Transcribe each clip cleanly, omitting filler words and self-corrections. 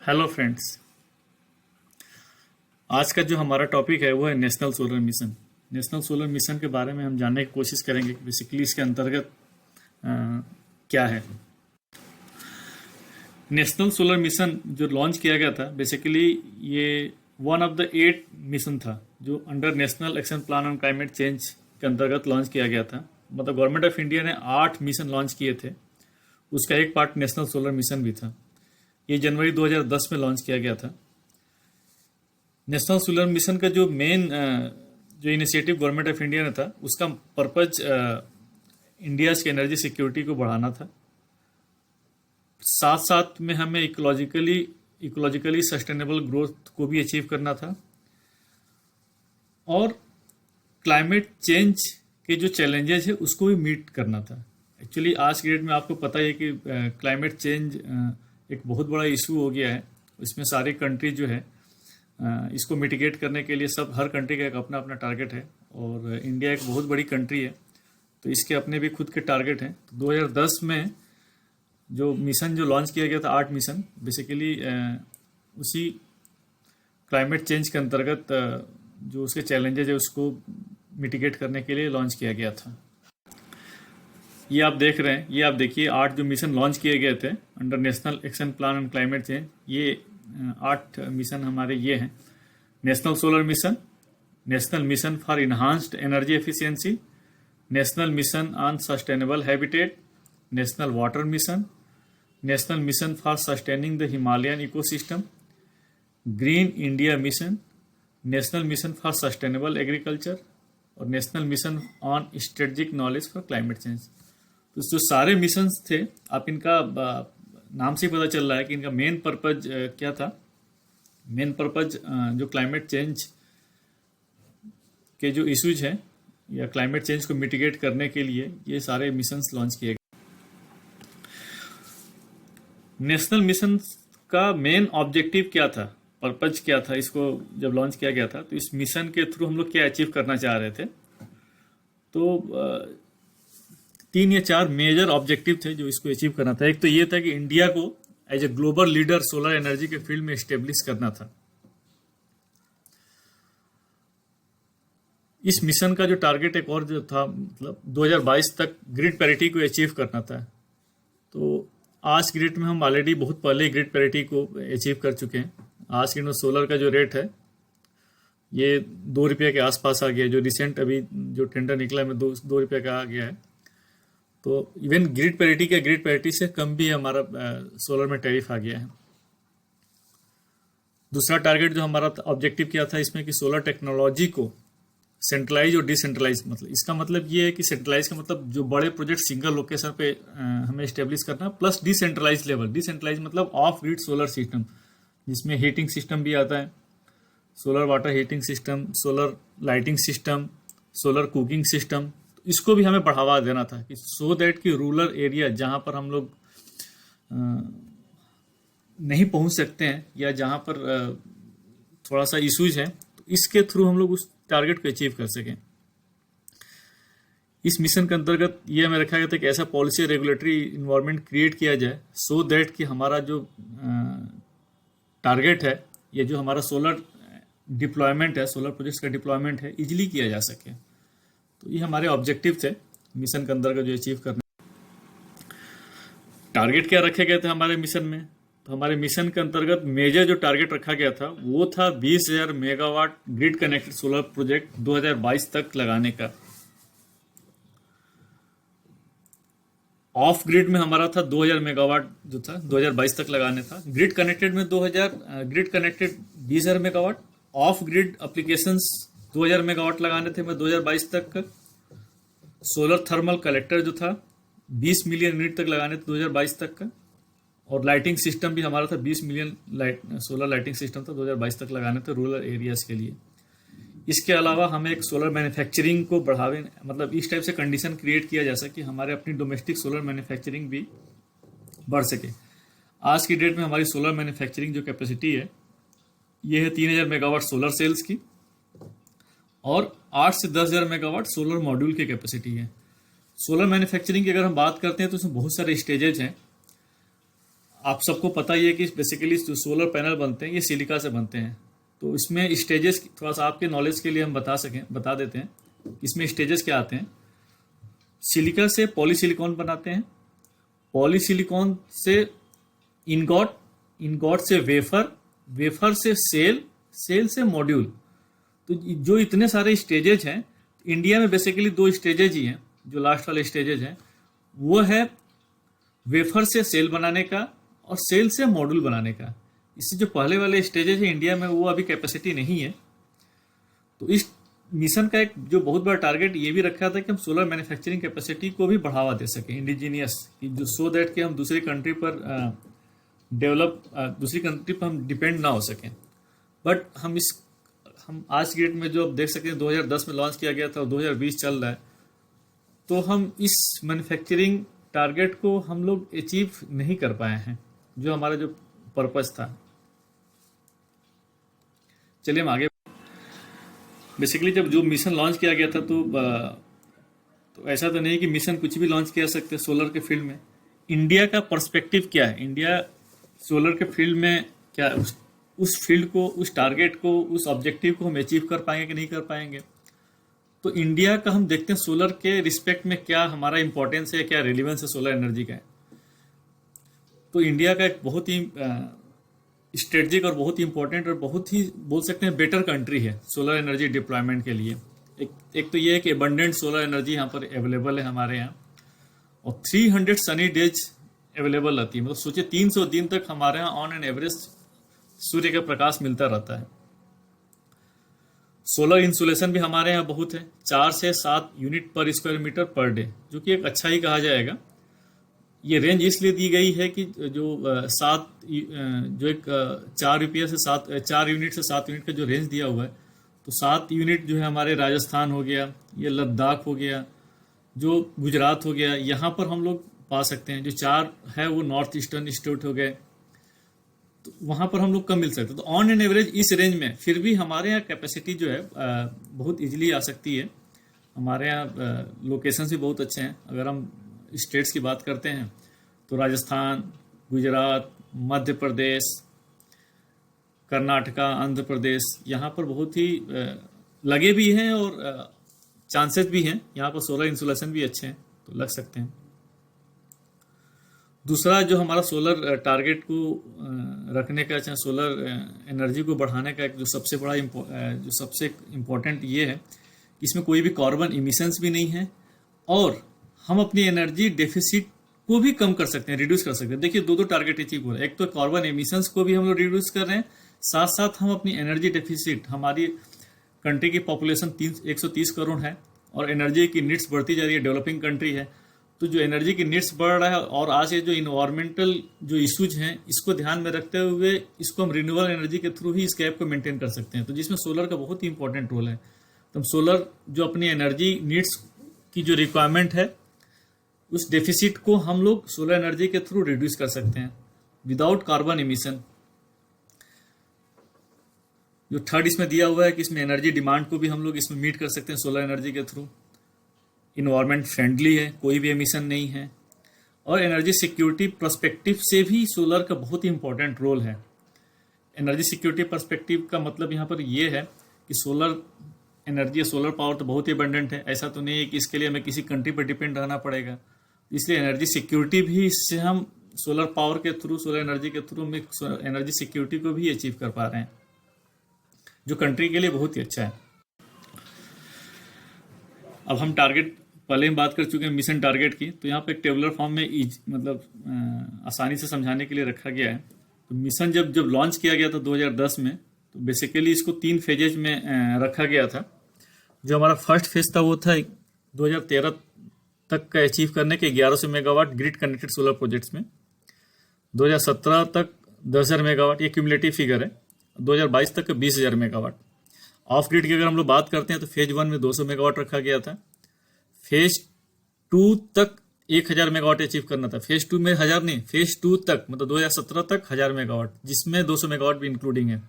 Hello friends. आज का जो हमारा टॉपिक है वो है national solar mission. National solar mission के बारे में हम जानने की कोशिश करेंगे कि बेसिकली इसके अंतर्गत अ, क्या है। नेशनल सोलर मिशन जो लॉन्च किया गया था, बेसिकली ये वन ऑफ द 8 मिशन था जो under national action plan on climate change के अंतर्गत लॉन्च किया गया था। मतलब गवर्नमेंट ऑफ इंडिया ने 8 मिशन लॉन्च किए थे, उसका एक पार्ट नेशनल सोलर मिशन भी था। ये जनवरी 2010 में लॉन्च किया गया था। नेशनल सोलर मिशन का जो मेन जो इनिशिएटिव गवर्नमेंट ऑफ इंडिया ने था, उसका पर्पज इंडिया की एनर्जी सिक्योरिटी को बढ़ाना था। साथ साथ में हमें इकोलॉजिकली सस्टेनेबल ग्रोथ को भी अचीव करना था और क्लाइमेट चेंज के जो चैलेंजेस है उसको भी मीट करना था। एक्चुअली आज की डेट में आपको पता है कि क्लाइमेट चेंज एक बहुत बड़ा इशू हो गया है। इसमें सारे कंट्री जो है इसको मिटिगेट करने के लिए सब हर कंट्री का एक अपना अपना टारगेट है और इंडिया एक बहुत बड़ी कंट्री है तो इसके अपने भी खुद के टारगेट हैं। तो 2010 में जो मिशन जो लॉन्च किया गया था 8 मिशन, बेसिकली उसी क्लाइमेट चेंज के अंतर्गत जो उसके चैलेंजेस है उसको मिटिगेट करने के लिए लॉन्च किया गया था। ये आप देख रहे हैं, ये आप देखिए 8 जो मिशन लॉन्च किए गए थे under national action plan on climate change. ये 8 मिशन हमारे ये हैं: national solar mission, national mission for enhanced energy efficiency, national mission on sustainable habitat, national water mission, national mission for sustaining the Himalayan ecosystem, green India mission, national mission for sustainable agriculture और national mission on strategic knowledge for climate change. तो जो सारे missions थे, आप इनका नाम से ही पता चल रहा है कि इनका मेन पर्पज क्या था। मेन पर्पज जो क्लाइमेट चेंज के जो इश्यूज हैं या क्लाइमेट चेंज को मिटिगेट करने के लिए ये सारे मिशंस लॉन्च किए गए। नेशनल मिशन का मेन ऑब्जेक्टिव क्या था, पर्पज क्या था, इसको जब लॉन्च किया गया था तो इस मिशन के थ्रू हम लोग क्या अचीव करना चाह रहे थे। तो 3 या 4 मेजर ऑब्जेक्टिव थे जो इसको अचीव करना था। एक तो ये था कि इंडिया को as a global leader solar energy के फील्ड में एस्टेब्लिश करना था। इस मिशन का जो टारगेट एक और जो था, मतलब 2022 तक ग्रिड पैरिटी को अचीव करना था। तो आज की डेट में हम ऑलरेडी बहुत पहले ग्रिड पैरिटी को अचीव कर चुके हैं। आज की डेट में सोलर का जो रेट है ये 2 रुपये के आसपास आ गया। जो रिसेंट अभी जो टेंडर निकला है 2 रुपये का आ गया है। तो इवन ग्रिड पैरिटी से कम भी हमारा सोलर में टैरिफ आ गया है। दूसरा टारगेट जो हमारा ऑब्जेक्टिव क्या था इसमें कि सोलर टेक्नोलॉजी को सेंट्रलाइज और डिसेंट्रलाइज, मतलब इसका मतलब ये है कि सेंट्रलाइज का मतलब जो बड़े प्रोजेक्ट सिंगल लोकेशन पे हमें एस्टेब्लिश करना, प्लस डिसेंट्रलाइज लेवल। डिसेंट्रलाइज मतलब ऑफ ग्रिड सोलर सिस्टम जिसमें हीटिंग सिस्टम भी आता है, solar water heating system, solar lighting system, solar cooking system. इसको भी हमें बढ़ावा देना था कि सो दैट कि रूरल एरिया जहाँ पर हम लोग नहीं पहुँच सकते हैं या जहाँ पर थोड़ा सा इश्यूज है, तो इसके थ्रू हम लोग उस टारगेट को अचीव कर सकें। इस मिशन के अंतर्गत ये हमें रखा गया था कि ऐसा पॉलिसी रेगुलेटरी इन्वायरमेंट क्रिएट किया जाए सो दैट कि हमारा जो टारगेट है, ये जो हमारा सोलर डिप्लॉयमेंट है, सोलर प्रोजेक्ट्स का डिप्लॉयमेंट है, इजीली किया जा सके। तो ये हमारे ऑब्जेक्टिव थे मिशन के अंदर का जो अचीव करना। टारगेट क्या रखे गए थे हमारे मिशन में, तो हमारे मिशन के अंतर्गत मेजर जो टारगेट रखा गया था वो था 20,000 megawatt grid connected solar project 2022 तक लगाने का। ऑफ ग्रिड में हमारा था 2,000 मेगावाट जो था 2022 तक लगाने था। ग्रिड कनेक्टेड में 20,000 megawatt. Of grid applications 2,000 megawatt लगाने थे मैं 2022 तक। सोलर थर्मल कलेक्टर जो था 20 मिलियन यूनिट तक लगाने थे 2022 तक का। और लाइटिंग सिस्टम भी हमारा था 20 मिलियन सोलर लाइटिंग सिस्टम था 2022 तक लगाने थे रूरल एरियाज के लिए। इसके अलावा हमें एक सोलर मैन्युफैक्चरिंग को बढ़ावे, मतलब इस टाइप से कंडीशन क्रिएट किया जा सके हमारे अपनी डोमेस्टिक सोलर मैन्युफैक्चरिंग भी बढ़ सके। आज की डेट में हमारी सोलर मैन्युफैक्चरिंग जो कैपेसिटी है ये है 3,000 मेगावाट सोलर सेल्स की और 8 से 10,000 मेगावाट सोलर मॉड्यूल की कैपेसिटी है। सोलर मैन्युफैक्चरिंग की अगर हम बात करते हैं तो उसमें बहुत सारे स्टेजेज हैं। आप सबको पता ही है कि बेसिकली जो सोलर पैनल बनते हैं ये सिलिका से बनते हैं। तो इसमें स्टेजेस थोड़ा सा आपके नॉलेज के लिए हम बता देते हैं। इसमें स्टेजेस क्या आते हैं। सिलिका से पॉलीसिलिकॉन बनाते हैं, पॉलीसिलिकॉन से इनगॉट, इनगॉट से वेफर, वेफर से सेल, सेल से मॉड्यूल। तो जो इतने सारे स्टेजेज हैं, इंडिया में बेसिकली 2 स्टेजेज ही हैं जो लास्ट वाले स्टेजेज हैं, वो है वेफर से सेल बनाने का और सेल से मॉड्यूल बनाने का। इससे जो पहले वाले स्टेजेज है इंडिया में वो अभी कैपेसिटी नहीं है। तो इस मिशन का एक जो बहुत बड़ा टारगेट ये भी रखा था कि हम सोलर मैन्युफैक्चरिंग कैपेसिटी को भी बढ़ावा दे सकें इंडिजीनियस, कि जो सो दैट कि हम दूसरी कंट्री पर दूसरी कंट्री पर हम डिपेंड ना हो सकें। बट हम आज की डेट में जो आप देख सकते हैं 2010 में लॉन्च किया गया था और 2020 चल रहा है, तो हम इस मैन्युफैक्चरिंग टारगेट को हम लोग अचीव नहीं कर पाए हैं, जो हमारा जो पर्पस था। चलिए हम आगे। बेसिकली जब जो मिशन लॉन्च किया गया था तो ऐसा तो नहीं कि मिशन कुछ भी लॉन्च किया सकते सोलर के फील्ड में। इंडिया का पर्सपेक्टिव क्या है, इंडिया सोलर के फील्ड में क्या उस फील्ड को, उस टारगेट को, उस ऑब्जेक्टिव को हम अचीव कर पाएंगे कि नहीं कर पाएंगे। तो इंडिया का हम देखते हैं सोलर के रिस्पेक्ट में क्या हमारा इंपॉर्टेंस है, क्या रिलेवेंस है सोलर एनर्जी का है। तो इंडिया का एक बहुत ही स्ट्रेटजिक और बहुत ही इंपॉर्टेंट और बहुत ही बोल सकते हैं बेटर कंट्री है सोलर एनर्जी डिप्लॉयमेंट के लिए। एक तो ये है कि एबंडेंट सोलर एनर्जी यहाँ पर अवेलेबल है हमारे यहाँ, और 300 सनी डेज अवेलेबल रहती है। मतलब सोचिए 300 दिन तक हमारे यहाँ ऑन एन एवरेज सूर्य का प्रकाश मिलता रहता है। सोलर इंसुलेशन भी हमारे यहाँ बहुत है, 4 से 7 यूनिट पर स्क्वायर मीटर पर डे, जो कि एक अच्छा ही कहा जाएगा। ये रेंज इसलिए दी गई है कि जो 4 रुपये से 4 यूनिट से 7 यूनिट का जो रेंज दिया हुआ है, तो 7 यूनिट जो है हमारे राजस्थान हो गया, ये लद्दाख हो गया, जो गुजरात हो गया, यहाँ पर हम लोग पा सकते हैं। जो 4 है वो नॉर्थ ईस्टर्न स्टेट हो गए, तो वहाँ पर हम लोग कम मिल सकते हैं। तो ऑन एन एवरेज इस रेंज में फिर भी हमारे यहाँ कैपेसिटी जो है बहुत इजीली आ सकती है। हमारे यहाँ लोकेशन भी बहुत अच्छे हैं। अगर हम स्टेट्स की बात करते हैं तो राजस्थान, गुजरात, मध्य प्रदेश, कर्नाटका, आंध्र प्रदेश, यहाँ पर बहुत ही लगे भी हैं और चांसेस भी हैं। यहाँ पर सोलर इंसुलेशन भी अच्छे हैं, तो लग सकते हैं। दूसरा जो हमारा सोलर टारगेट को रखने का, चाहे सोलर एनर्जी को बढ़ाने का एक जो सबसे इम्पोर्टेंट ये है कि इसमें कोई भी कार्बन इमिशंस भी नहीं है, और हम अपनी एनर्जी डेफिसिट को भी कम कर सकते हैं, रिड्यूस कर सकते हैं। देखिए 2 टारगेट अचीव हो रहे हैं। एक तो कार्बन एमिशंस को भी हम लोग रिड्यूस कर रहे हैं, साथ साथ हम अपनी एनर्जी डेफिसिट, हमारी कंट्री की पॉपुलेशन 130 करोड़ है और एनर्जी की नीड्स बढ़ती जा रही है, डेवलपिंग कंट्री है। तो जो एनर्जी की नीड्स बढ़ रहा है और आज ये जो इन्वायरमेंटल जो इश्यूज हैं, इसको ध्यान में रखते हुए इसको हम रिन्यूएबल एनर्जी के थ्रू ही इस गैप को मेंटेन कर सकते हैं। तो जिसमें सोलर का बहुत ही इंपॉर्टेंट रोल है। तो हम सोलर जो अपनी एनर्जी नीड्स की जो रिक्वायरमेंट है, उस डेफिसिट को हम लोग सोलर एनर्जी के थ्रू रिड्यूस कर सकते हैं विदाउट कार्बन एमिशन। जो थर्ड इसमें दिया हुआ है कि इसमें एनर्जी डिमांड को भी हम लोग इसमें मीट कर सकते हैं सोलर एनर्जी के थ्रू। इन्वायरमेंट फ्रेंडली है, कोई भी एमिशन नहीं है, और एनर्जी सिक्योरिटी पर्सपेक्टिव से भी सोलर का बहुत ही इंपॉर्टेंट रोल है। एनर्जी सिक्योरिटी पर्सपेक्टिव का मतलब यहाँ पर ये है कि सोलर एनर्जी, सोलर पावर तो बहुत ही अबंडेंट है। ऐसा तो नहीं है कि इसके लिए हमें किसी कंट्री पर डिपेंड रहना पड़ेगा। इसलिए एनर्जी सिक्योरिटी भी, इससे हम सोलर पावर के थ्रू, सोलर एनर्जी के थ्रू में एनर्जी सिक्योरिटी को भी अचीव कर पा रहे हैं, जो कंट्री के लिए बहुत ही अच्छा है। अब हम टारगेट, पहले हम बात कर चुके हैं मिशन टारगेट की, तो यहाँ पे एक टेबुलर फॉर्म में आसानी से समझाने के लिए रखा गया है। तो मिशन जब लॉन्च किया गया था 2010 में, तो बेसिकली इसको 3 फेजेज में रखा गया था। जो हमारा फर्स्ट फेज था वो था 2013 तक का अचीव करने के 1100 megawatt grid connected solar projects में, 2017 तक 10,000 मेगावाट, ये क्यूमुलेटिव फिगर है, 2022 तक 20,000 मेगावाट। ऑफ ग्रिड की अगर हम लोग बात करते हैं तो फेज 1 में 200 मेगावाट रखा गया था। फेज 2 तक 1,000 मेगावाट अचीव करना था। फेज 2 में 1000 नहीं, फेज 2 तक मतलब 2017 तक 1000 मेगावाट, जिसमें 200 मेगावाट भी इंक्लूडिंग है।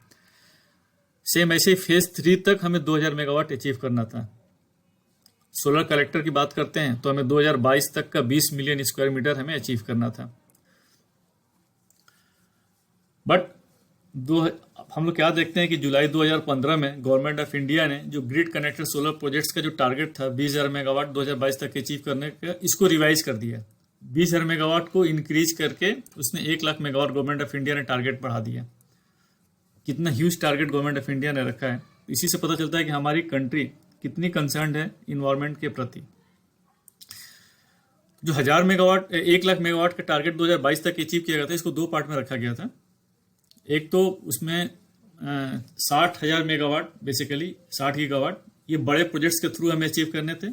सेम ऐसे ही फेज 3 तक हमें 2000 मेगावाट अचीव करना था। सोलर कलेक्टर की बात करते हैं तो हमें 2022 तक का 20 मिलियन स्क्वायर मीटर हमें अचीव करना था। बट दो हम लोग क्या देखते हैं कि जुलाई 2015 में गवर्नमेंट ऑफ इंडिया ने जो ग्रिड कनेक्टेड सोलर प्रोजेक्ट्स का जो टारगेट था 20,000 मेगावाट 2022 तक अचीव करने का, इसको रिवाइज कर दिया। 20,000 मेगावाट को इंक्रीज करके उसने 1 lakh megawatt government of India ने टारगेट बढ़ा दिया। कितना huge target government of India ने रखा है। इसी से पता चलता है कि हमारी कंट्री कितनी कंसर्न्ड है इन्वायरमेंट के प्रति। जो 1 लाख मेगावाट का टारगेट 2022 तक अचीव किया गया था, इसको 2 पार्ट में रखा गया था। एक तो उसमें 60,000 मेगावाट, बेसिकली 60 गीगावाट ये बड़े प्रोजेक्ट्स के थ्रू हमें अचीव करने थे,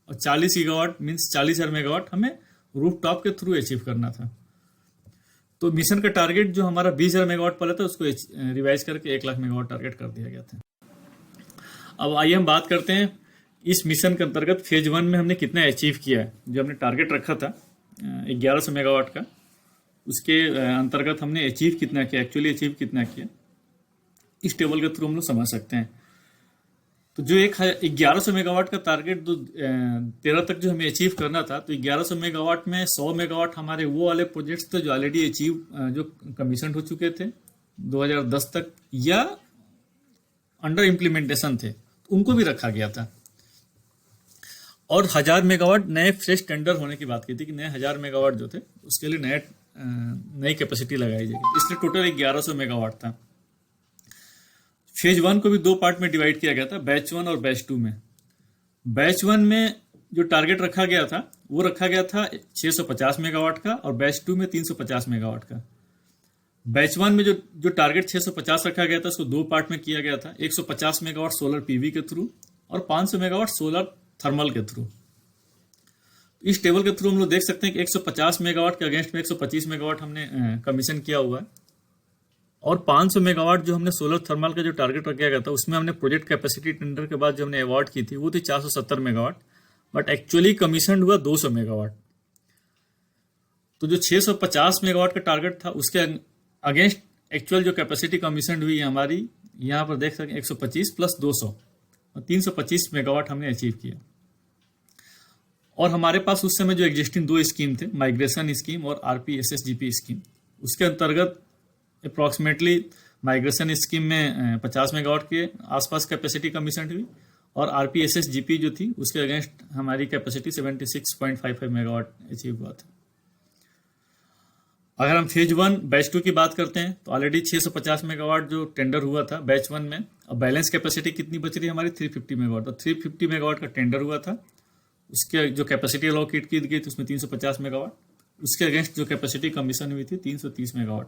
और 40 गीगावाट मीन्स 40,000 मेगावाट हमें रूफ टॉप के थ्रू अचीव करना था। तो मिशन का टारगेट जो हमारा 20,000 मेगावाट पहले था, उसको रिवाइज करके 1 लाख मेगावाट टारगेट कर दिया गया था। अब आइए हम बात करते हैं इस मिशन के अंतर्गत फेज 1 में हमने कितना अचीव किया है। जो हमने टारगेट रखा था 1100 मेगावाट का, उसके अंतर्गत हमने अचीव कितना किया, एक्चुअली अचीव कितना किया, इस टेबल के थ्रू हम लोग समझ सकते हैं। तो जो 1100 मेगावाट का टारगेट 13 तक जो हमें अचीव करना था, तो 1100 मेगावाट में 100 मेगावाट हमारे वो वाले प्रोजेक्ट्स थे जो ऑलरेडी जो कमीशन हो चुके थे 2010 तक या अंडर इम्प्लीमेंटेशन थे, तो उनको भी रखा गया था। और 1000 मेगावाट नए फ्रेश टेंडर होने की बात की थी कि नए 1000 मेगावाट जो थे उसके लिए नई कैपेसिटी लगाई जाएगी, इसलिए टोटल 1100 मेगावाट था। फेज 1 को भी 2 पार्ट में डिवाइड किया गया था, बैच 1 और बैच 2 में। बैच 1 में जो टारगेट रखा गया था वो रखा गया था 650 मेगावाट का, और बैच 2 में 350 मेगावाट का। बैच 1 में जो टारगेट 650 रखा गया था उसको 2 पार्ट में किया गया था, 150 मेगावाट सोलर पीवी के थ्रू और 500 मेगावाट सोलर थर्मल के थ्रू। इस टेबल के थ्रू हम लोग देख सकते हैं कि 150 मेगावाट के अगेंस्ट में 125 मेगावाट हमने कमीशन किया हुआ है, और 500 मेगावाट जो हमने सोलर थर्मल का जो टारगेट रखा गया था उसमें हमने प्रोजेक्ट कैपेसिटी टेंडर के बाद जो हमने अवार्ड की थी वो थी 470 मेगावाट, बट एक्चुअली कमीशन हुआ 200 मेगावाट। तो जो 650 मेगावाट का टारगेट था उसके अगेंस्ट एक्चुअल जो कैपेसिटी कमीशन हुई है हमारी, यहाँ पर देख सकते हैं 125 प्लस 200 और 325 मेगावाट हमने अचीव किया। और हमारे पास उस समय जो एग्जिस्टिंग 2 स्कीम थे, माइग्रेशन स्कीम और RPSSGP स्कीम, उसके अंतर्गत अप्रॉक्सीमेटली माइग्रेशन स्कीम में 50 मेगावाट के आसपास कैपेसिटी कमीशन हुई, और RPSSGP जो थी उसके अगेंस्ट हमारी कैपेसिटी 76.55 मेगावाट अचीव हुआ था। अगर हम फेज 1 बैच 2 की बात करते हैं तो ऑलरेडी 650 मेगावाट जो टेंडर हुआ था बैच 1 में, अब बैलेंस कैपेसिटी कितनी बच रही है हमारी 350 मेगावाट। तो 350 मेगावाट का टेंडर हुआ था, उसके जो कैपेसिटी अलोकेट की गई थी उसमें 350 मेगावाट, उसके अगेंस्ट जो कैपेसिटी कमीशन हुई थी 330 मेगावाट।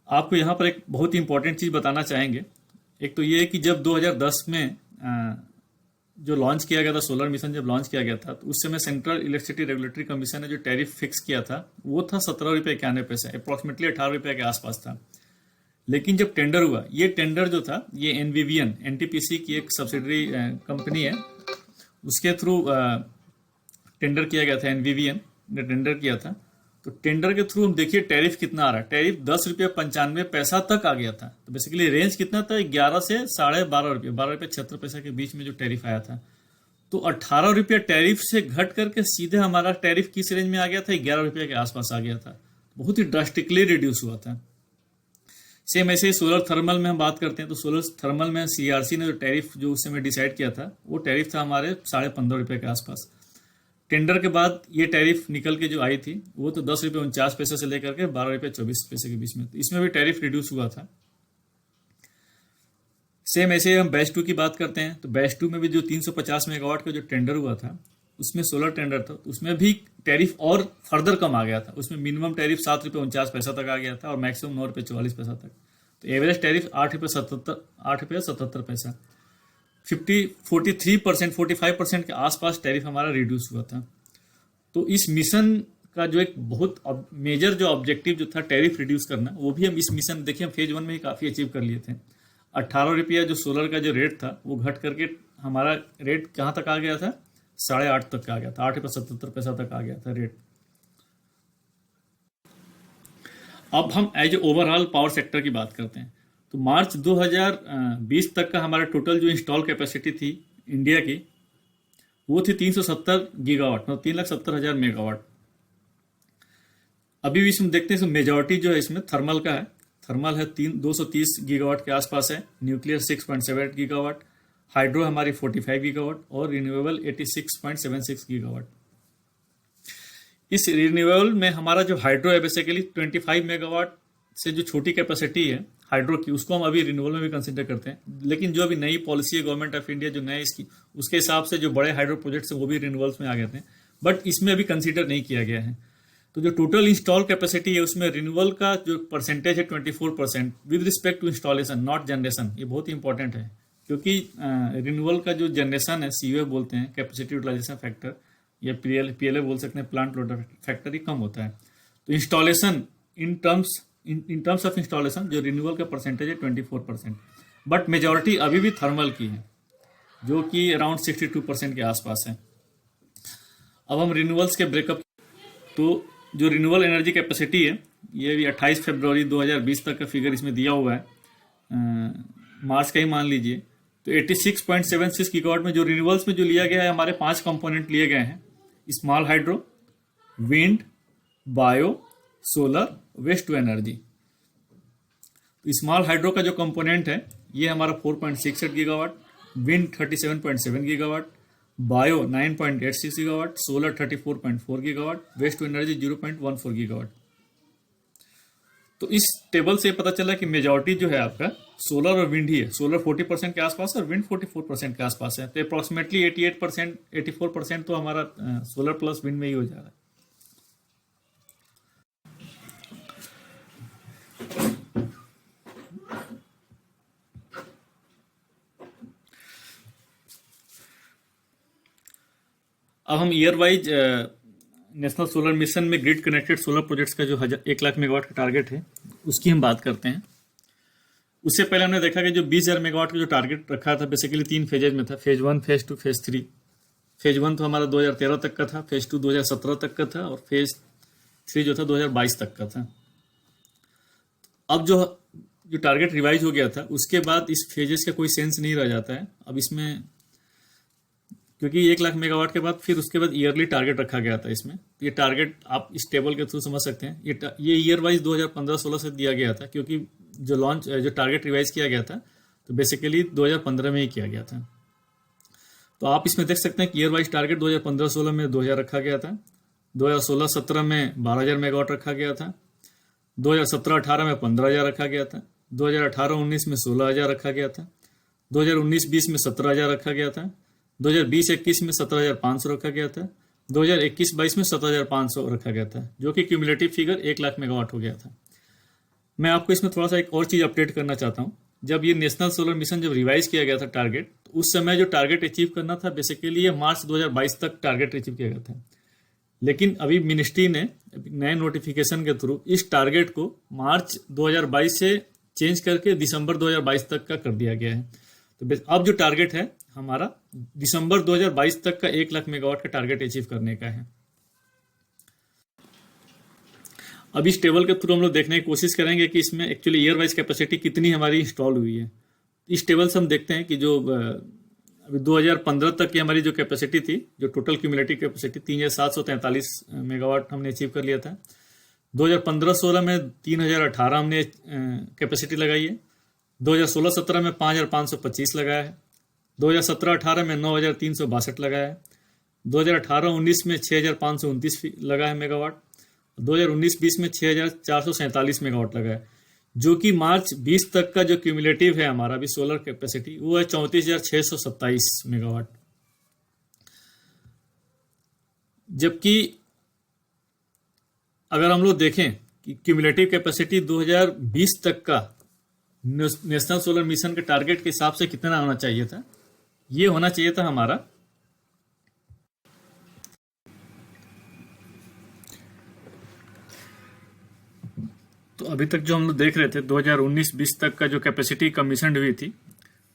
आपको यहाँ पर एक बहुत ही इंपॉर्टेंट चीज़ बताना चाहेंगे। एक तो ये है कि जब 2010 में जो लॉन्च किया गया था सोलर मिशन, जब लॉन्च किया गया था तो उस समय सेंट्रल इलेक्ट्रिसिटी रेगुलेटरी कमीशन ने जो टैरिफ फिक्स किया था वो था 17.91 अप्रॉक्सीमेटली 18 रुपये के आसपास था। लेकिन जब टेंडर हुआ, ये टेंडर जो था ये एनवीवीएन NTPC की एक सब्सिडरी कंपनी है, उसके थ्रू टेंडर किया गया था। एनवीवीएन ने टेंडर किया था, तो टेंडर के थ्रू हम देखिए टैरिफ कितना आ रहा है। टैरिफ 10.95 तक आ गया था। तो बेसिकली रेंज कितना था 11 से 12.5 रुपये, 12.76 के बीच में जो टैरिफ आया था। तो 18 रुपये टैरिफ से घट करके सीधे हमारा टैरिफ किस रेंज में आ गया था 11 रुपये के आसपास आ गया था। बहुत ही ड्रास्टिकली रिड्यूस हुआ था। सेम ऐसे ही सोलर थर्मल में हम बात करते हैं तो सोलर थर्मल में CERC ने जो टैरिफ जो उस समय डिसाइड किया था वो टैरिफ था हमारे 15.5 रुपये के आसपास। टेंडर के बाद ये टैरिफ निकल के जो आई थी वो तो 10.49 से लेकर के 12.24 के बीच में, तो इसमें भी टैरिफ रिड्यूस हुआ था। सेम ऐसे हम बैच 2 की बात करते हैं तो बैच 2 में भी जो 350 मेगावाट का जो टेंडर हुआ था उसमें सोलर टेंडर था, तो उसमें भी टैरिफ और फर्दर कम आ गया था। उसमेमें मिनिमम टैरिफ 7.49 तक आ गया था और मैक्सिमम 9.44 तक। तो एवरेज टैरिफ 8.77 45% के आसपास टैरिफ हमारा रिड्यूस हुआ था। तो इस मिशन का जो एक बहुत मेजर जो ऑब्जेक्टिव जो था टैरिफ रिड्यूस करना, वो भी हम इस मिशन देखिए हम फेज 1 में ही काफ़ी अचीव कर लिए थे। 18 रुपया जो सोलर का जो रेट था वो घट करके हमारा रेट कहाँ तक आ गया था 8.5 तक आ गया था, 8.77 तक आ गया था रेट। अब हम एज ओवरऑल पावर सेक्टर की बात करते हैं तो मार्च 2020 तक का हमारा टोटल जो इंस्टॉल कैपेसिटी थी इंडिया की वो थी 370 गीगावाट, मतलब 3,70,000 मेगावाट। अभी भी इसमें देखते हैं, इसमें मेजॉरिटी जो है इसमें थर्मल का है। थर्मल है 230 गीगावाट के आसपास है, न्यूक्लियर 6.78 गीगावाट, हाइड्रो हमारी 45 गीगावाट और रिन्यूएबल 86.76 गीगावाट। इस रिन्यूएबल में हमारा जो हाइड्रो है बेसिकली 25 मेगावाट से जो छोटी कैपेसिटी है हाइड्रो की, उसको हम अभी रिन्यूएबल में भी कंसिडर करते हैं। लेकिन जो अभी नई पॉलिसी है गवर्नमेंट ऑफ इंडिया जो नए इसकी, उसके हिसाब से जो बड़े हाइड्रो प्रोजेक्ट्स हैं वो भी रिन्यूएबल्स में आ गए थे, बट इसमें अभी कंसिडर नहीं किया गया है। तो जो टोटल इंस्टॉल कैपेसिटी है उसमें रिन्यूएबल का जो परसेंटेज है 24% with respect to installation, not generation. ये बहुत ही इंपॉर्टेंट है क्योंकि रिन्यूएबल का जो जनरेशन है CUF बोलते हैं, कैपेसिटी यूटिलाइजेशन फैक्टर, या PLA बोल सकते हैं, प्लांट लोड फैक्टर, ही कम होता है। तो installation in terms of installation जो रिन्यूएबल का परसेंटेज है 24%, बट मेजॉरिटी अभी भी थर्मल की है जो कि अराउंड 62% के आसपास है। अब हम रिन्यूएबल्स के ब्रेकअप, तो जो रिन्यूएबल एनर्जी कैपेसिटी है ये भी 28 फरवरी 2020 तक का फिगर इसमें दिया हुआ है, मार्च का ही मान लीजिए। तो 86.76 गीगावाट में जो रिन्यूएबल्स में जो लिया गया है, हमारे 5 कंपोनेंट लिए गए हैं: small hydro, wind, bio, solar, waste to energy. तो स्मॉल हाइड्रो का जो कंपोनेंट है ये हमारा 4.68 gigawatt, wind 37.7 gigawatt, bio 9.86 gigawatt, solar 34.4 gigawatt, waste to energy 0.14 gigawatt. तो इस टेबल से पता चला कि मेजॉरिटी जो है आपका सोलर और विंड ही है। सोलर 40% के आसपास और विंड 44% के आसपास है। तो अप्रॉक्सीमेटली 84% तो हमारा सोलर प्लस विंड में ही हो जा रहा है। अब हम year wise national solar mission में ग्रिड कनेक्टेड सोलर प्रोजेक्ट्स का जो 1 लाख मेगावाट का टारगेट है उसकी हम बात करते हैं। उससे पहले हमने देखा कि जो 20,000 मेगावाट का जो टारगेट रखा था बेसिकली 3 फेजेज में था, फेज 1, फेज 2, फेज 3। फेज 1 तो हमारा 2013 तक का था, फेज 2 2017 तक का था और फेज 3 जो था 2022 तक का था। अब जो टारगेट रिवाइज हो गया था उसके बाद इस फेजेस का कोई सेंस नहीं रह जाता है अब इसमें, क्योंकि 1 लाख मेगावाट के बाद फिर उसके बाद ईयरली टारगेट रखा गया था इसमें। ये टारगेट आप इस टेबल के थ्रू समझ सकते हैं। ये ईयर वाइज 2015-16 से दिया गया था, क्योंकि जो टारगेट रिवाइज किया गया था तो बेसिकली 2015 में ही किया गया था। तो आप इसमें देख सकते हैं कि ईयर वाइज टारगेट 2015-16 में 2000 रखा गया था, 2016-17 में 12,000 मेगावाट रखा गया था, 2017-18 में 15,000 रखा गया था, 2018-19 में 16,000 रखा गया था, 2019-20 में 17,000 रखा गया था, 2020-21 में 17,500 रखा गया था, 2021-22 में 17,500 रखा गया था, जो कि क्यूमुलेटिव फिगर 1 लाख मेगावाट हो गया था। मैं आपको इसमें थोड़ा सा एक और चीज़ अपडेट करना चाहता हूँ। जब ये नेशनल सोलर मिशन जब रिवाइज किया गया था टारगेट, तो उस समय जो टारगेट अचीव करना था बेसिकली ये मार्च 2022 तक टारगेट अचीव किया गया था। लेकिन अभी मिनिस्ट्री ने नए नोटिफिकेशन के थ्रू इस टारगेट को मार्च 2022 से चेंज करके दिसंबर 2022 तक का कर दिया गया है। तो अब जो टारगेट है हमारा दिसंबर 2022 तक का 1 लाख मेगावाट का टारगेट अचीव करने का है। अब इस टेबल के थ्रू हम लोग देखने की कोशिश करेंगे कि इसमें एक्चुअली ईयर वाइज कैपेसिटी कितनी हमारी इंस्टॉल हुई है। इस टेबल से हम देखते हैं कि जो अभी 2015 तक की हमारी जो कैपेसिटी थी, जो टोटल क्यूमुलेटिव कैपेसिटी 3,743 मेगावाट हमने अचीव कर लिया था। 2015-16 में 3,018 हमने कैपेसिटी लगाई है, 2016-17 में 5,525 लगाया है, 2017-18 में 9,362 लगाया है, 2018-19 में 6,529 लगा है मेगावाट, 2019-20 में 6,447 मेगावाट लगा है, जो कि मार्च 20 तक का जो क्यूमुलेटिव है हमारा अभी सोलर कैपेसिटी वो है 34,627 मेगावाट। जबकि अगर हम लोग देखें कि क्यूमुलेटिव कैपेसिटी 2020 तक का नेशनल सोलर मिशन के टारगेट के हिसाब से कितना होना चाहिए था, ये होना चाहिए था हमारा तो अभी तक जो हम लोग देख रहे थे 2019-20 तक का जो कैपेसिटी कमीशन हुई थी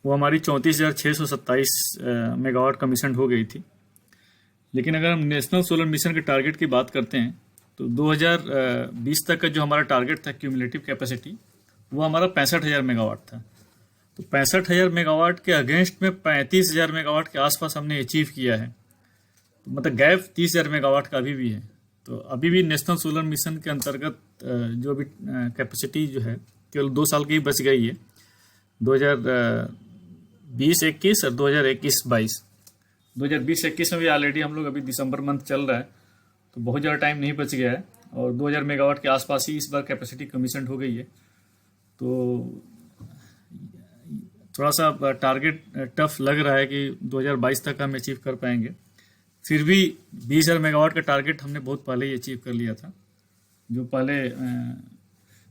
वो हमारी 34,627 मेगावाट कमीशन हो गई थी। लेकिन अगर हम नेशनल सोलर मिशन के टारगेट की बात करते हैं तो 2020 तक का जो हमारा टारगेट था क्यूमुलेटिव कैपेसिटी वो हमारा 65,000 मेगावाट था। तो 65,000 मेगावाट के अगेंस्ट में 35,000 मेगावाट के आसपास हमने अचीव किया है। तो मतलब गैप 30,000 मेगावाट का अभी भी है। तो अभी भी नेशनल सोलर मिशन के अंतर्गत जो भी कैपेसिटी जो है केवल 2 साल की ही बच गई है, 2020-21 और 2021-22। 2020-21 में भी ऑलरेडी हम लोग अभी दिसंबर मंथ चल रहा है, तो बहुत ज़्यादा टाइम नहीं बच गया है और 2000 मेगावाट के आसपास ही इस बार कैपेसिटी कमीशन हो गई है। तो थोड़ा सा टारगेट टफ लग रहा है कि 2022 तक हम अचीव कर पाएंगे। फिर भी 20,000 मेगावाट का टारगेट हमने बहुत पहले ही अचीव कर लिया था, जो पहले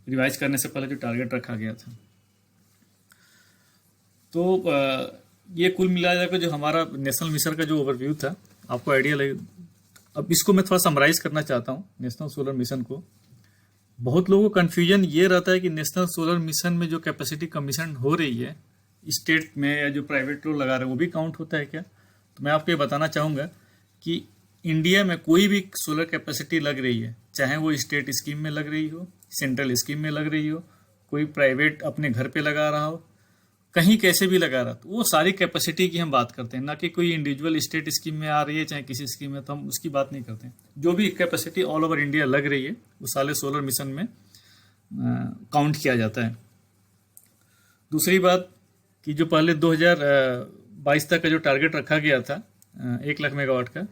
रिवाइज करने से पहले जो टारगेट रखा गया था। तो ये कुल मिलाया जाकर जो हमारा नेशनल मिशन का जो ओवरव्यू था, आपको आइडिया लगे। अब इसको मैं थोड़ा समराइज करना चाहता हूँ नेशनल सोलर मिशन को। बहुत लोगों को कन्फ्यूजन ये रहता है कि नेशनल सोलर मिशन में जो कैपेसिटी कमीशन हो रही है स्टेट में या जो प्राइवेट लोग लगा रहे हैं वो भी काउंट होता है क्या? तो मैं आपको ये बताना चाहूँगा कि इंडिया में कोई भी सोलर कैपेसिटी लग रही है, चाहे वो स्टेट स्कीम में लग रही हो, सेंट्रल स्कीम में लग रही हो, कोई प्राइवेट अपने घर पे लगा रहा हो, कहीं कैसे भी लगा रहा, तो वो सारी कैपेसिटी की हम बात करते हैं, ना कि कोई इंडिविजुअल स्टेट स्कीम में आ रही है चाहे किसी स्कीम में, तो हम उसकी बात नहीं करते हैं। जो भी कैपेसिटी ऑल ओवर इंडिया लग रही है वो सारे सोलर मिशन में काउंट किया जाता है। दूसरी बात कि जो पहले 2022 तक का जो टारगेट रखा गया था 1 लाख मेगावाट का,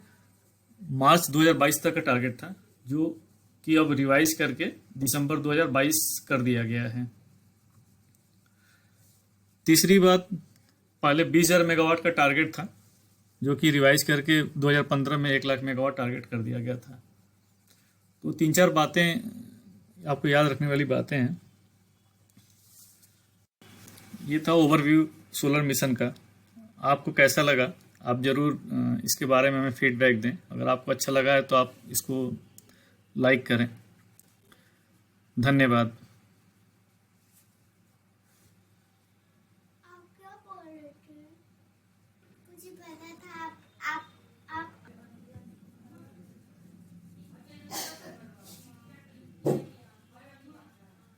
मार्च 2022 तक का टारगेट था, जो कि अब रिवाइज करके दिसंबर 2022 कर दिया गया है। तीसरी बात, पहले 20,000 मेगावाट का टारगेट था, जो कि रिवाइज करके 2015 में 1 लाख मेगावाट टारगेट कर दिया गया था। तो 3-4 बातें आपको याद रखने वाली बातें हैं। ये था ओवरव्यू सोलर मिशन का। आपको कैसा लगा आप ज़रूर इसके बारे में हमें फीडबैक दें। अगर आपको अच्छा लगा है तो आप इसको लाइक करें। धन्यवाद।